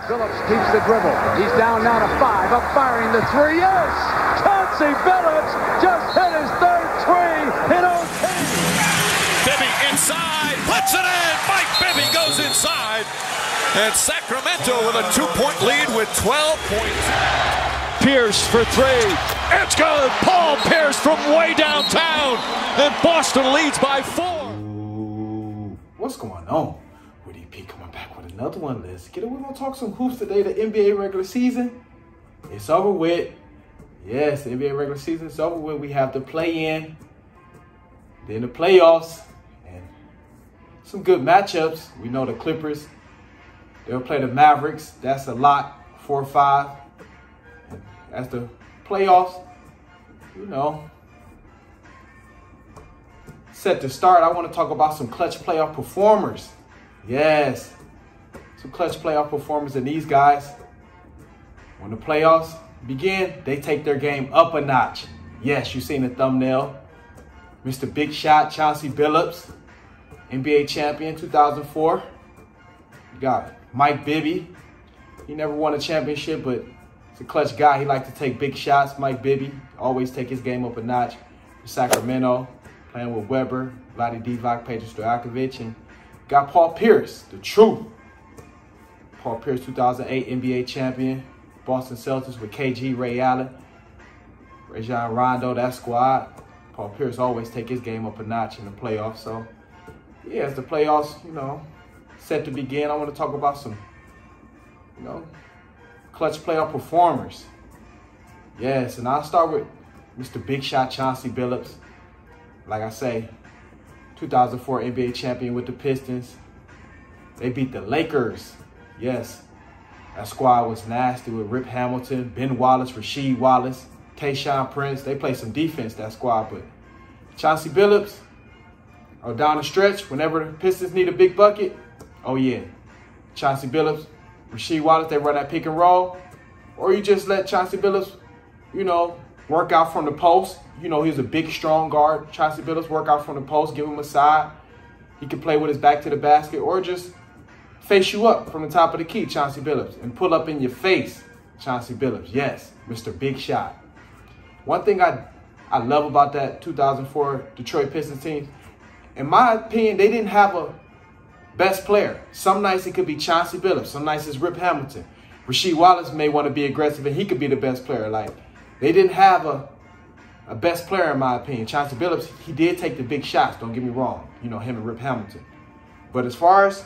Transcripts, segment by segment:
Billups keeps the dribble. He's down now to 5. Up firing the 3. Yes! Chauncey Billups just hit his 3rd tree in OT. Bibby inside, puts it in. Mike Bibby goes inside. And Sacramento with a 2-point lead with 12 points. Pierce for 3. It's good. Paul Pierce from way downtown. And Boston leads by 4. Ooh, what's going on? WittyP coming back with another one. Let's get it. We're going to talk some hoops today. The NBA regular season, it's over with. Yes, the NBA regular season is over with. We have the play-in, then the playoffs, and some good matchups. We know the Clippers, they'll play the Mavericks. That's a lot, 4-5. As the playoffs, you know, set to start, I want to talk about some clutch playoff performers. Yes, some clutch playoff performers, and these guys, when the playoffs begin, they take their game up a notch. Yes, you've seen the thumbnail. Mr. Big Shot, Chauncey Billups, NBA champion 2004. You got Mike Bibby. He never won a championship, but he's a clutch guy. He likes to take big shots. Mike Bibby always take his game up a notch. Sacramento, playing with Weber, Vlade Divac, Peja Stojakovic, and got Paul Pierce, the truth. Paul Pierce, 2008 NBA champion. Boston Celtics with KG, Ray Allen, Rajon Rondo, that squad. Paul Pierce always take his game up a notch in the playoffs. So, yeah, as the playoffs, you know, set to begin, I want to talk about some, you know, clutch playoff performers. Yes, and I'll start with Mr. Big Shot, Chauncey Billups. Like I say, 2004 NBA champion with the Pistons. They beat the Lakers. Yes, that squad was nasty with Rip Hamilton, Ben Wallace, Rasheed Wallace, Tayshaun Prince. They played some defense, that squad. But Chauncey Billups, or down the stretch, whenever the Pistons need a big bucket, oh yeah, Chauncey Billups, Rasheed Wallace, they run that pick and roll. Or you just let Chauncey Billups, you know, work out from the post. You know, he's a big, strong guard. Chauncey Billups, work out from the post, give him a side. He can play with his back to the basket, or just face you up from the top of the key, Chauncey Billups, and pull up in your face, Chauncey Billups. Yes, Mr. Big Shot. One thing I love about that 2004 Detroit Pistons team, in my opinion, they didn't have a best player. Some nights it could be Chauncey Billups. Some nights it's Rip Hamilton. Rasheed Wallace may want to be aggressive, and he could be the best player. Like, they didn't have a best player, in my opinion. Chauncey Billups, he did take the big shots, don't get me wrong. You know, him and Rip Hamilton. But as far as,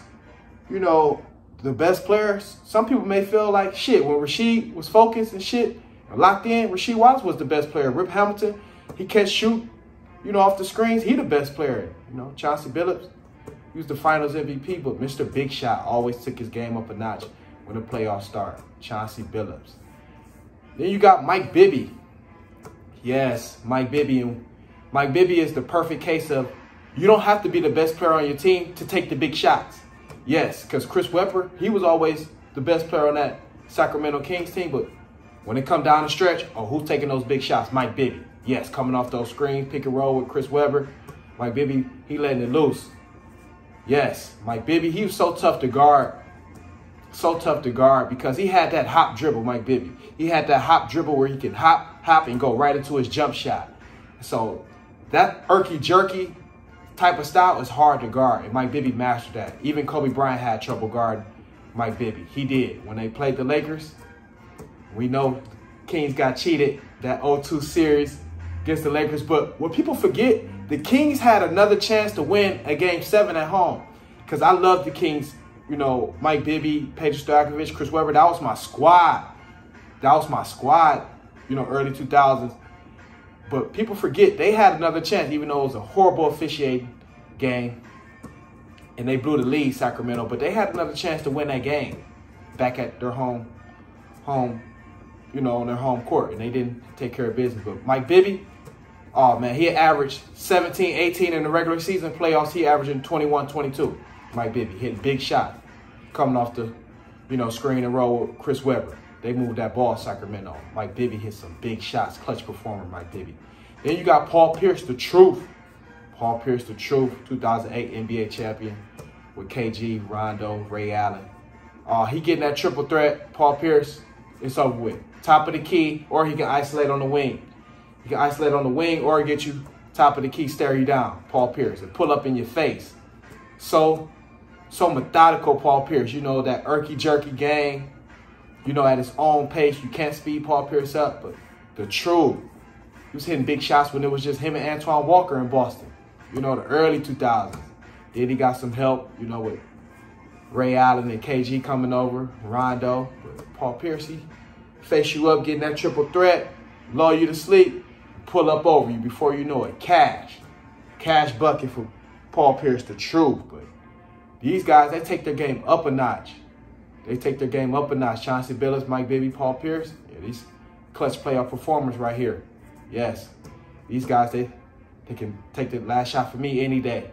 you know, the best players, some people may feel like, shit, when Rasheed was focused and shit, and locked in, Rasheed Wallace was the best player. Rip Hamilton, he can't shoot, you know, off the screens. He the best player. You know, Chauncey Billups, he was the finals MVP, but Mr. Big Shot always took his game up a notch when the playoffs start. Chauncey Billups. Then you got Mike Bibby. Yes, Mike Bibby. And Mike Bibby is the perfect case of, you don't have to be the best player on your team to take the big shots. Yes, because Chris Webber, he was always the best player on that Sacramento Kings team, but when it come down the stretch, oh, who's taking those big shots? Mike Bibby. Yes, coming off those screens, pick and roll with Chris Webber. Mike Bibby, he letting it loose. Yes, Mike Bibby, he was so tough to guard. So tough to guard because he had that hop dribble, Mike Bibby. He had that hop dribble where he can hop, and go right into his jump shot. So that irky-jerky type of style is hard to guard, and Mike Bibby mastered that. Even Kobe Bryant had trouble guarding Mike Bibby. He did. When they played the Lakers, we know Kings got cheated that 0-2 series against the Lakers. But what people forget, the Kings had another chance to win a Game 7 at home. Because I love the Kings, you know, Mike Bibby, Peja Stojakovic, Chris Webber. That was my squad. That was my squad, you know, early 2000s. But people forget they had another chance, even though it was a horrible officiating game. And they blew the lead, Sacramento. But they had another chance to win that game back at their home, you know, on their home court. And they didn't take care of business. But Mike Bibby, oh, man, he averaged 17, 18 in the regular season. Playoffs, he averaging 21, 22. Mike Bibby hitting big shot. Coming off the, you know, screen and roll with Chris Webber. They moved that ball, Sacramento. Mike Bibby hit some big shots. Clutch performer, Mike Bibby. Then you got Paul Pierce, the truth. Paul Pierce, the truth, 2008 NBA champion with KG, Rondo, Ray Allen. he getting that triple threat, Paul Pierce, it's over with. Top of the key, or he can isolate on the wing. He can isolate on the wing or get you top of the key, stare you down, Paul Pierce, and pull up in your face. So methodical, Paul Pierce. You know, that irky-jerky game, you know, at his own pace. You can't speed Paul Pierce up, but the truth, he was hitting big shots when it was just him and Antoine Walker in Boston. You know, the early 2000s. Then he got some help, you know, with Ray Allen and KG coming over, Rondo. But Paul Pierce, he face you up, getting that triple threat, lull you to sleep, pull up over you before you know it. Cash bucket for Paul Pierce, the truth. But these guys, they take their game up a notch. They take their game up a notch. Chauncey Billups, Mike Bibby, Paul Pierce. Yeah, these clutch playoff performers right here. Yes, these guys, they can take the last shot for me any day.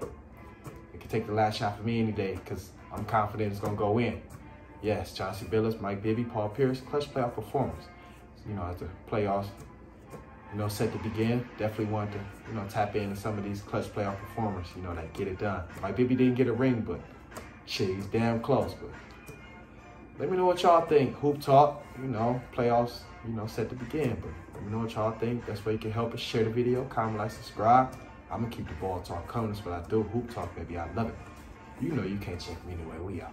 They can take the last shot for me any day because I'm confident it's going to go in. Yes, Chauncey Billups, Mike Bibby, Paul Pierce, clutch playoff performers. You know, as the playoffs, you know, set to begin, definitely want to, you know, tap into some of these clutch playoff performers, you know, that get it done. Mike Bibby didn't get a ring, but shit, he's damn close. But let me know what y'all think. Hoop Talk, you know, playoffs, you know, set to begin. But let me know what y'all think. That's where you can help us. Share the video, comment, like, subscribe. I'm going to keep the ball talk coming. That's what I do. Hoop Talk, baby. I love it. You know you can't check me anyway. We out.